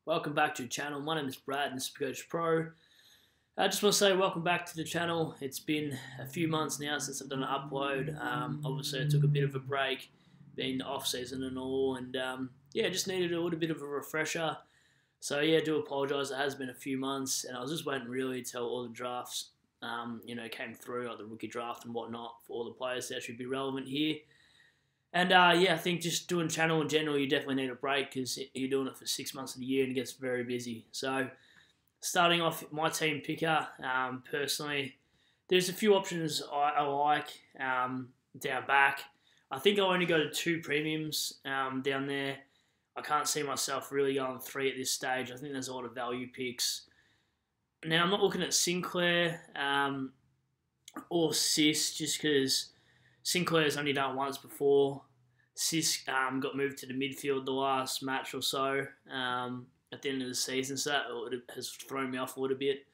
Welcome back to the channel. My name is Brad and Supercoach Pro. I just want to say welcome back to the channel. It's been a few months now since I've done an upload. Obviously I took a bit of a break, being the off season and all, and yeah, just needed a little bit of a refresher. So yeah, I do apologise. It has been a few months, and I was just waiting really until all the drafts, came through, like the rookie draft and whatnot, for all the players to actually be relevant here. And yeah, I think just doing channel in general, you definitely need a break because you're doing it for 6 months of the year and it gets very busy. So starting off my team picker, personally, there's a few options I like down back. I think I'll only go to 2 premiums down there. I can't see myself really going 3 at this stage. I think there's a lot of value picks. Now, I'm not looking at Sinclair or Sis just because Sinclair's only done it once before. Sis got moved to the midfield the last match or so at the end of the season, so that has thrown me off a little bit.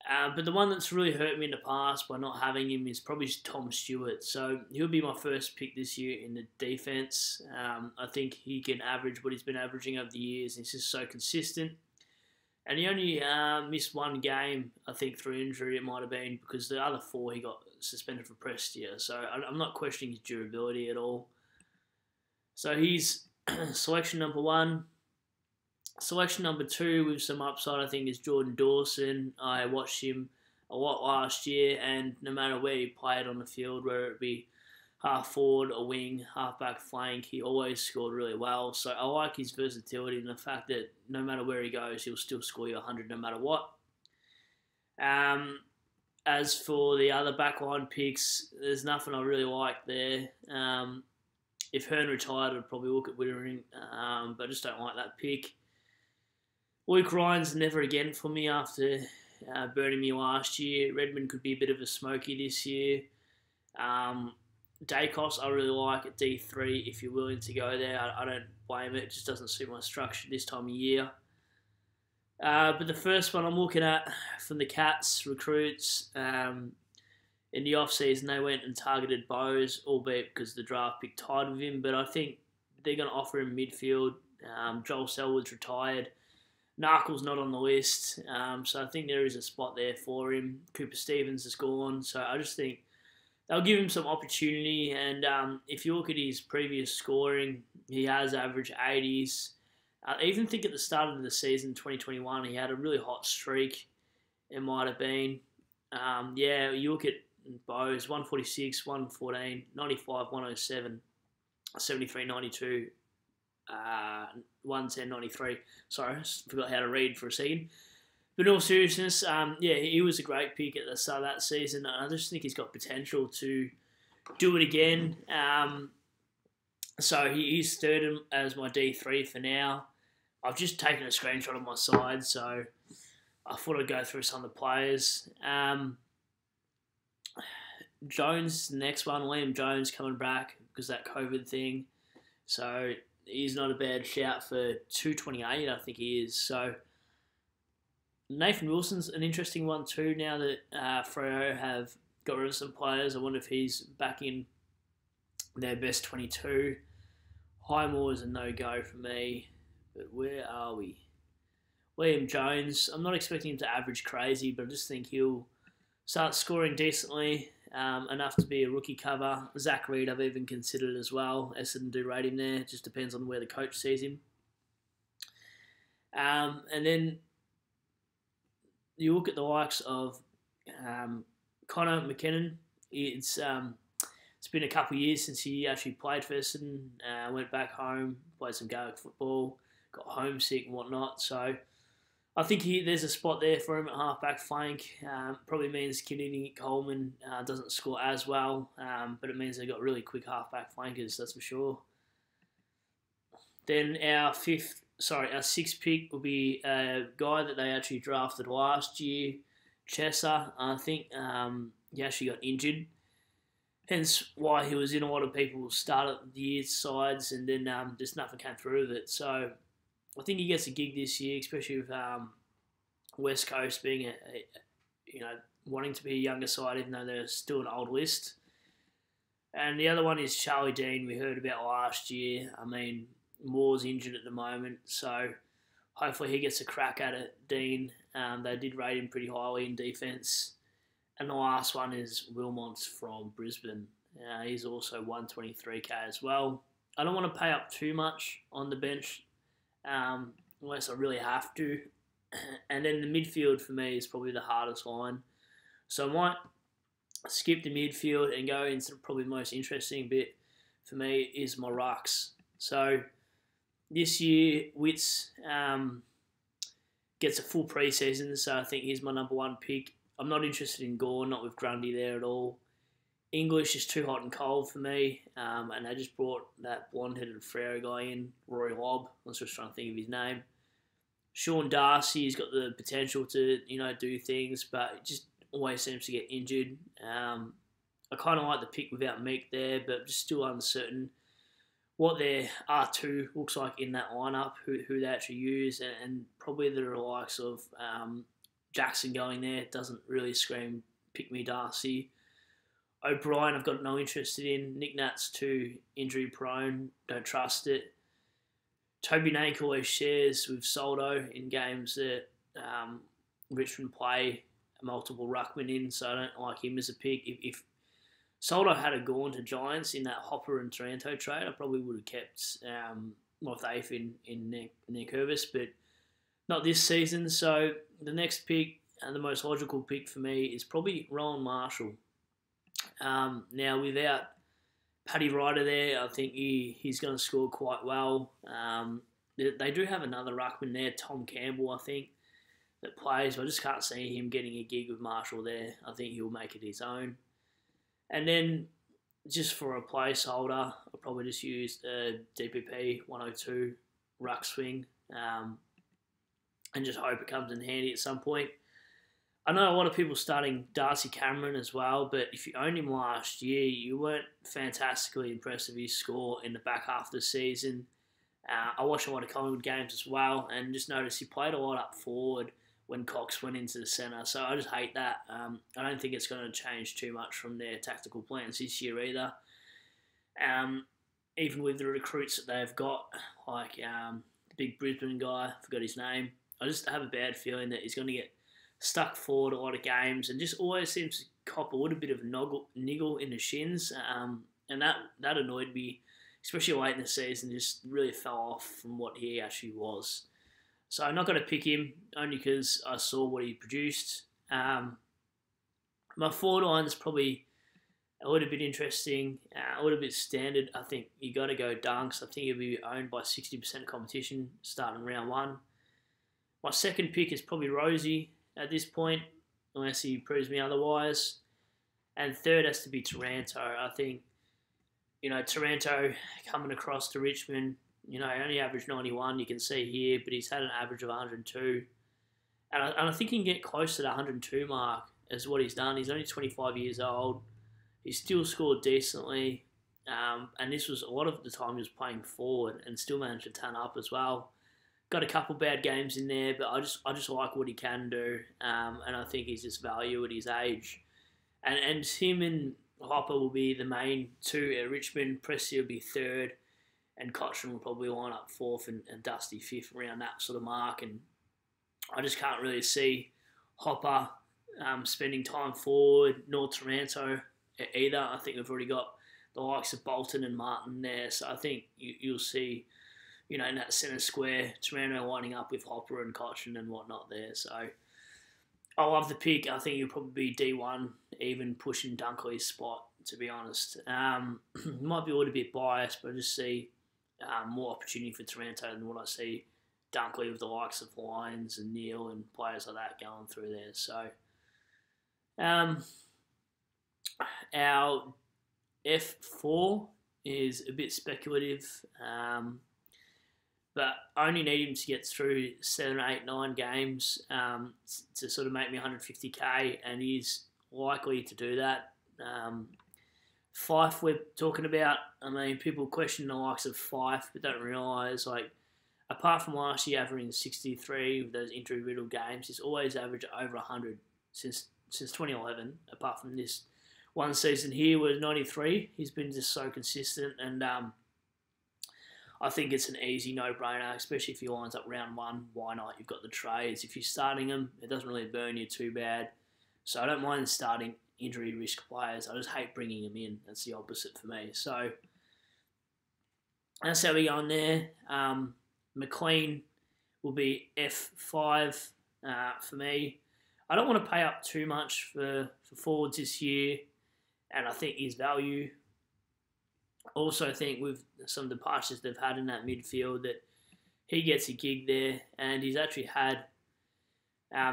But the one that's really hurt me in the past by not having him is probably Tom Stewart. So he'll be my first pick this year in the defence. I think he can average what he's been averaging over the years. He's just so consistent. And he only missed 1 game, I think, through injury it might have been, because the other 4 he got suspended for Prestia. So I'm not questioning his durability at all. So he's selection number 1. Selection number 2 with some upside, I think, is Jordan Dawson. I watched him a lot last year, and no matter where he played on the field, whether it be half forward, a wing, half back flank, he always scored really well. So I like his versatility and the fact that no matter where he goes, he'll still score you 100 no matter what. As for the other backline picks, there's nothing I really like there. If Hearn retired, I'd probably look at Wittering, but I just don't like that pick. Luke Ryan's never again for me after burning me last year. Redmond could be a bit of a smoky this year. Dacos I really like at D3 if you're willing to go there. I don't blame it. It just doesn't suit my structure this time of year. But the first one I'm looking at from the Cats recruits, in the off-season they went and targeted Bowes, albeit because the draft pick tied with him, but I think they're going to offer him midfield. Joel Selwood's retired. Narkle's not on the list, so I think there is a spot there for him. Cooper Stevens is gone, so I just think they'll give him some opportunity, and if you look at his previous scoring, he has averaged 80s. I even think at the start of the season, 2021, he had a really hot streak, it might have been. Yeah, you look at Bowes, 146, 114, 95, 107, 73, 92, 110, 93. Sorry, I forgot how to read for a second. But in all seriousness, yeah, he was a great pick at the start of that season. I just think he's got potential to do it again. So he's third as my D3 for now. I've just taken a screenshot of my side, so I thought I'd go through some of the players. Jones, the next one, Liam Jones coming back because of that COVID thing. So he's not a bad shout for 228, I think he is. So Nathan Wilson's an interesting one too now that Freo have got rid of some players. I wonder if he's back in their best 22. Highmore is a no-go for me. But where are we? Liam Jones, I'm not expecting him to average crazy, but I just think he'll start scoring decently, enough to be a rookie cover. Zach Reed I've even considered as well. Essendon do rate him there. It just depends on where the coach sees him. And then you look at the likes of Connor McKinnon. It's been a couple of years since he actually played for Essendon. Went back home, played some Gaelic football, got homesick and whatnot. So I think there's a spot there for him at half-back flank. Probably means Kennedy Coleman doesn't score as well, but it means they've got really quick half-back flankers, that's for sure. Then our 6th pick will be a guy that they actually drafted last year, Chesser. I think he actually got injured, hence why he was in a lot of people's start of the year sides, and then just nothing came through with it. So I think he gets a gig this year, especially with West Coast being wanting to be a younger side, even though they're still an old list. And the other one is Charlie Dean, we heard about last year. I mean, Moore's injured at the moment, so hopefully he gets a crack at it. Dean, they did rate him pretty highly in defence. And the last one is Wilmots from Brisbane. He's also 123k as well. I don't want to pay up too much on the bench unless I really have to. And then the midfield for me is probably the hardest line. So I might skip the midfield and go into probably the most interesting bit for me is my rucks. So this year, Witts gets a full pre-season, so I think he's my number one pick. I'm not interested in Gore, not with Grundy there at all. English is too hot and cold for me, and they just brought that blonde-headed Freo guy in, Rory Lobb. I was just trying to think of his name. Sean Darcy's got the potential to, do things, but it just always seems to get injured. I kind of like the pick without Meek there, but just still uncertain what their R2 looks like in that lineup, who they actually use, and probably the likes of Jackson going there doesn't really scream pick me Darcy. O'Brien I've got no interest in. Nick Nat's too injury prone, don't trust it. Toby Nank always shares with Soldo in games that Richmond play multiple ruckmen in, so I don't like him as a pick. If Soldo had gone to Giants in that Hopper and Taranto trade, I probably would have kept my faith in Nick Curvis, but not this season. So the next pick, and the most logical pick for me, is probably Rowan Marshall. Now, without Paddy Ryder there, I think he's going to score quite well. They do have another ruckman there, Tom Campbell, I think, that plays. But I just can't see him getting a gig with Marshall there. I think he'll make it his own. And then, just for a placeholder, I'll probably just use a DPP 102 ruck swing and just hope it comes in handy at some point. I know a lot of people starting Darcy Cameron as well, but if you owned him last year, you weren't fantastically impressed with his score in the back half of the season. I watched a lot of Collingwood games as well and just noticed he played a lot up forward when Cox went into the centre. So I just hate that. I don't think it's going to change too much from their tactical plans this year either. Even with the recruits that they've got, like the big Brisbane guy, I forgot his name. I just have a bad feeling that he's going to get stuck forward a lot of games and just always seems to cop a little bit of niggle in the shins. And that annoyed me, especially late in the season, just really fell off from what he actually was. So I'm not going to pick him, only because I saw what he produced. My forward line is probably a little bit interesting, a little bit standard. I think you got to go Dunks. I think he'll be owned by 60% competition starting round one. My second pick is probably Rosie at this point, unless he proves me otherwise. And third has to be Taranto. I think, Taranto coming across to Richmond, he only averaged 91, you can see here, but he's had an average of 102. And I think he can get close to the 102 mark as what he's done. He's only 25 years old. He still scored decently. And this was a lot of the time he was playing forward and still managed to turn up as well. Got a couple bad games in there, but I just like what he can do. And I think he's just value at his age. And him and Hopper will be the main two at Richmond. Prestia will be third. And Cochrane will probably line up fourth and Dusty fifth around that sort of mark. And I just can't really see Hopper spending time forward, nor Taranto either. I think we've already got the likes of Bolton and Martin there. So I think you'll see, in that centre square, Taranto lining up with Hopper and Cochrane and whatnot there. So I love the pick. I think he'll probably be D1, even pushing Dunkley's spot, to be honest. Might be a little bit biased, but I just see more opportunity for Taranto than what I see Dunkley with the likes of Lyons and Neil and players like that going through there. So our F4 is a bit speculative, but I only need him to get through 7, 8, 9 games to sort of make me 150k, and he's likely to do that. Fife we're talking about, people question the likes of Fife, but don't realise, apart from last year averaging 63 with those injury-riddled games, he's always averaged over 100 since 2011, apart from this one season here with 93. He's been just so consistent, and I think it's an easy no-brainer, especially if he lines up round 1. Why not? You've got the trades. If you're starting him, it doesn't really burn you too bad. So I don't mind starting injury risk players. I just hate bringing them in. That's the opposite for me. So that's how we go on there. McLean will be F5 for me. I don't want to pay up too much for forwards this year, and I think his value. Also think with some departures they've had in that midfield that he gets a gig there, and he's actually had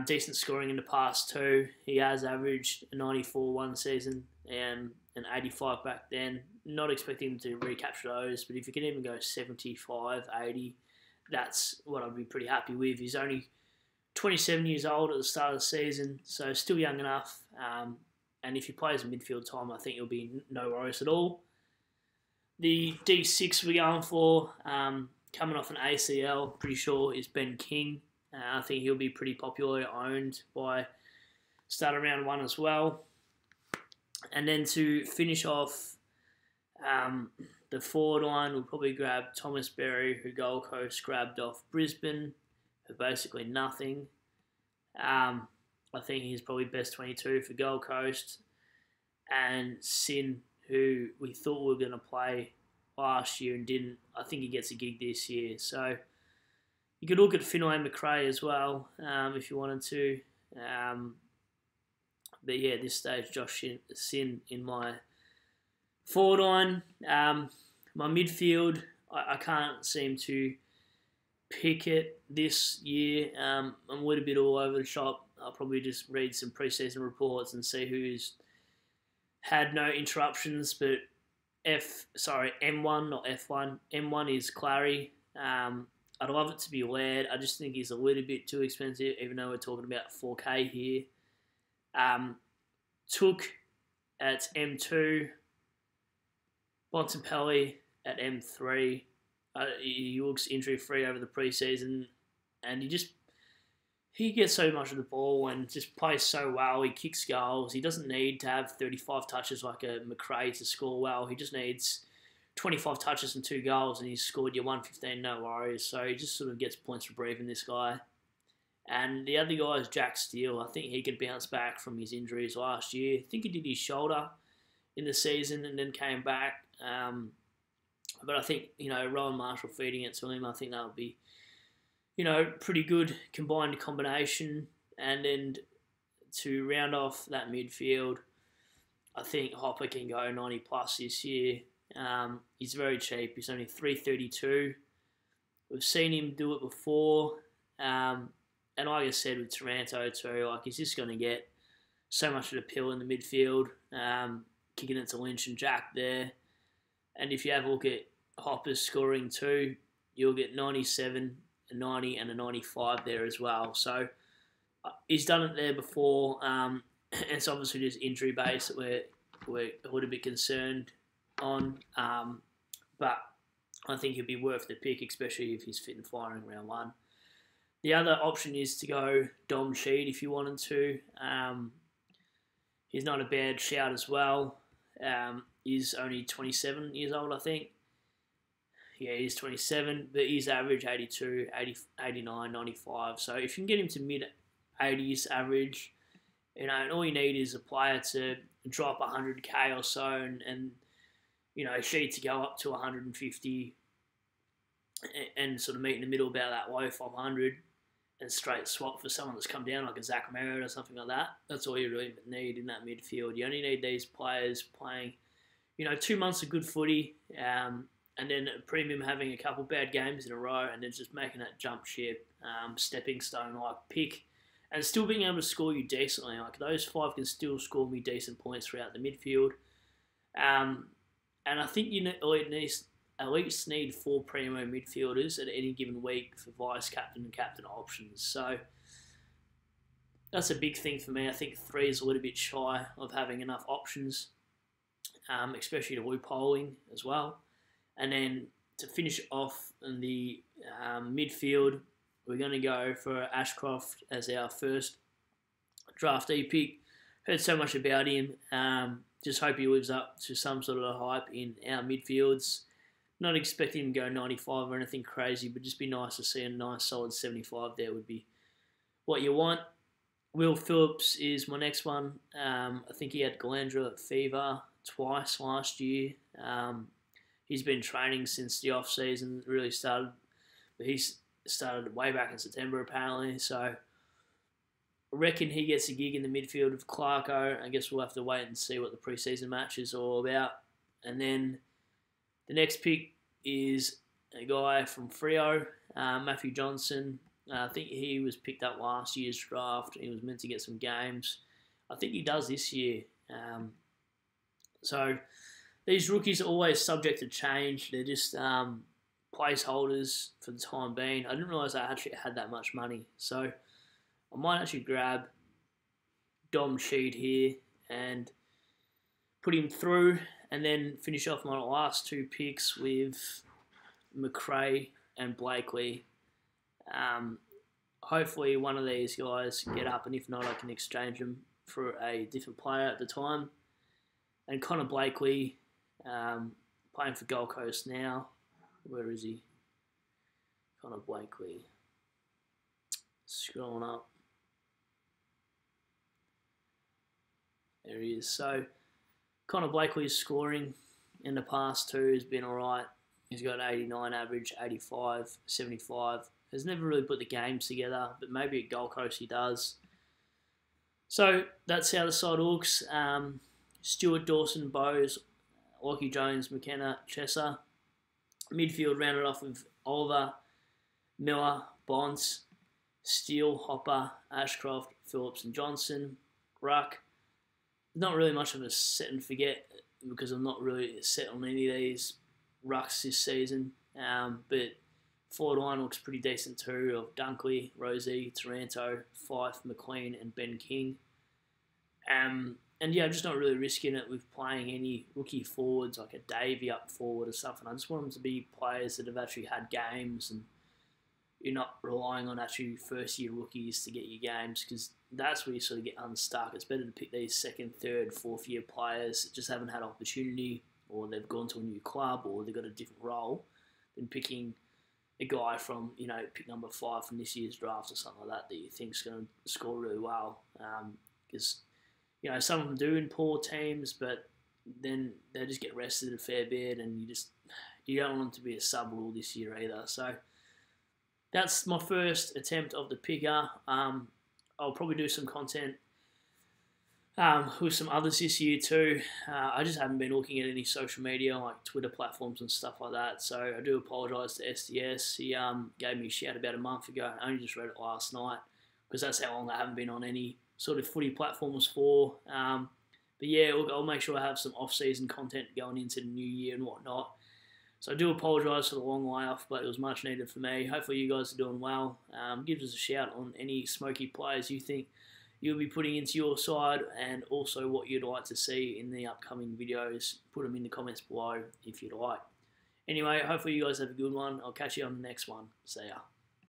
decent scoring in the past too. He has averaged a 94 one season and an 85 back then. Not expecting him to recapture those, but if you can even go 75, 80, that's what I'd be pretty happy with. He's only 27 years old at the start of the season, so still young enough. And if he plays in midfield time, I think it'll be no worries at all. The D6 we're going for, coming off an ACL, pretty sure is Ben King. I think he'll be pretty popularly owned by start of round 1 as well. And then to finish off the forward line, we'll probably grab Thomas Berry, who Gold Coast grabbed off Brisbane for basically nothing. I think he's probably best 22 for Gold Coast. And Sin, who we thought we were going to play last year and didn't. I think he gets a gig this year. So you could look at Finlay McRae as well if you wanted to. But yeah, at this stage, Josh Sin in my forward line. My midfield, I can't seem to pick it this year. I'm a little bit all over the shop. I'll probably just read some preseason reports and see who's had no interruptions, but M1, not F1. M1 is Clary. I'd love it to be Laird. I just think he's a little bit too expensive, even though we're talking about 4K here. Took at M2. Bontempelli at M3. He looks injury-free over the preseason, and he gets so much of the ball and just plays so well. He kicks goals. He doesn't need to have 35 touches like a McRae to score well. He just needs 25 touches and 2 goals, and he's scored your 115, no worries. So he just sort of gets points for breathing, this guy. And the other guy is Jack Steele. I think he could bounce back from his injuries last year. I think he did his shoulder in the season and then came back. But I think, Rowan Marshall feeding it to him, I think that would be, pretty good combined combination. And then to round off that midfield, I think Hopper can go 90 plus this year. He's very cheap. He's only $332. We've seen him do it before. And like I said with Taranto too, he's just going to get so much of the pill in the midfield, kicking it to Lynch and Jack there. And if you have a look at Hopper's scoring too, you'll get 97, a 90 and a 95 there as well. So he's done it there before. It's obviously just injury based that we're a little bit concerned on. But I think he'll be worth the pick, especially if he's fit and firing round 1. The other option is to go Dom Sheed if you wanted to. He's not a bad shout as well. He's only 27 years old, I think. Yeah, he's 27, but he's average 82, 80, 89, 95. So if you can get him to mid-80s average, and all you need is a player to drop 100k or so and Sheed to go up to 150 and sort of meet in the middle about that low 500 and straight swap for someone that's come down like a Zach Merritt or something like that. That's all you really need in that midfield. You only need these players playing, 2 months of good footy, and then a premium having a couple bad games in a row, and then just making that jump ship, stepping stone like pick, and still being able to score you decently. Like those 5 can still score me decent points throughout the midfield. And I think you at least need 4 primo midfielders at any given week for vice captain and captain options. So that's a big thing for me. I think 3 is a little bit shy of having enough options, especially to loopholing as well. And then to finish off in the midfield, we're going to go for Ashcroft as our first draftee pick. Heard so much about him. Just hope he lives up to some sort of hype in our midfields. Not expecting him to go 95 or anything crazy, but just be nice to see a nice solid 75 there would be what you want. Will Phillips is my next one. I think he had glandular fever twice last year. He's been training since the off season really started, but he's started way back in September apparently. So I reckon he gets a gig in the midfield with Clarko. I guess we'll have to wait and see what the preseason match is all about. And then the next pick is a guy from Freo, Matthew Johnson. I think he was picked up last year's draft. He was meant to get some games. I think he does this year. So these rookies are always subject to change. They're just placeholders for the time being. I didn't realise I actually had that much money. So I might actually grab Dom Sheed here and put him through, and then finish off my last two picks with McRae and Blakely. Hopefully one of these guys get up, and if not, I can exchange them for a different player at the time. And Connor Blakely, playing for Gold Coast now. Where is he? Connor Blakely. Scrolling up. There he is. So Connor Blakely's scoring in the past two has been alright. He's got an 89 average, 85, 75. Has never really put the games together, but maybe at Gold Coast he does. So that's how the side looks. Stewart, Dawson, Bowes, Lockie Jones, McKenna, Chesser. Midfield rounded off with Oliver, Miller, Bonds, Steele, Hopper, Ashcroft, Phillips and Johnson. Ruck. Not really much of a set and forget because I'm not really set on any of these rucks this season. But forward line looks pretty decent too, of Dunkley, Rosie, Taranto, Fife, McLean and Ben King. And yeah, I'm just not really risking it with playing any rookie forwards like a Davey up forward or something. I just want them to be players that have actually had games, and you're not relying on actually first-year rookies to get your games, because that's where you sort of get unstuck. It's better to pick these second, third, fourth-year players that just haven't had opportunity, or they've gone to a new club, or they've got a different role, than picking a guy from, pick number 5 from this year's draft or something like that you think's going to score really well. Because, some of them do in poor teams, but then they just get rested a fair bit, and you don't want them to be a sub rule this year either. So that's my first attempt of the picker. I'll probably do some content with some others this year too. I just haven't been looking at any social media like Twitter platforms and stuff like that. So I do apologise to SDS. He gave me a shout about a month ago. I only just read it last night because that's how long I haven't been on any sort of footy platforms for. But yeah, look, I'll make sure I have some off-season content going into the new year and whatnot. So I do apologise for the long layoff, but it was much needed for me. Hopefully you guys are doing well. Give us a shout on any smoky players you think you'll be putting into your side, and also what you'd like to see in the upcoming videos. Put them in the comments below if you'd like. Anyway, hopefully you guys have a good one. I'll catch you on the next one. See ya.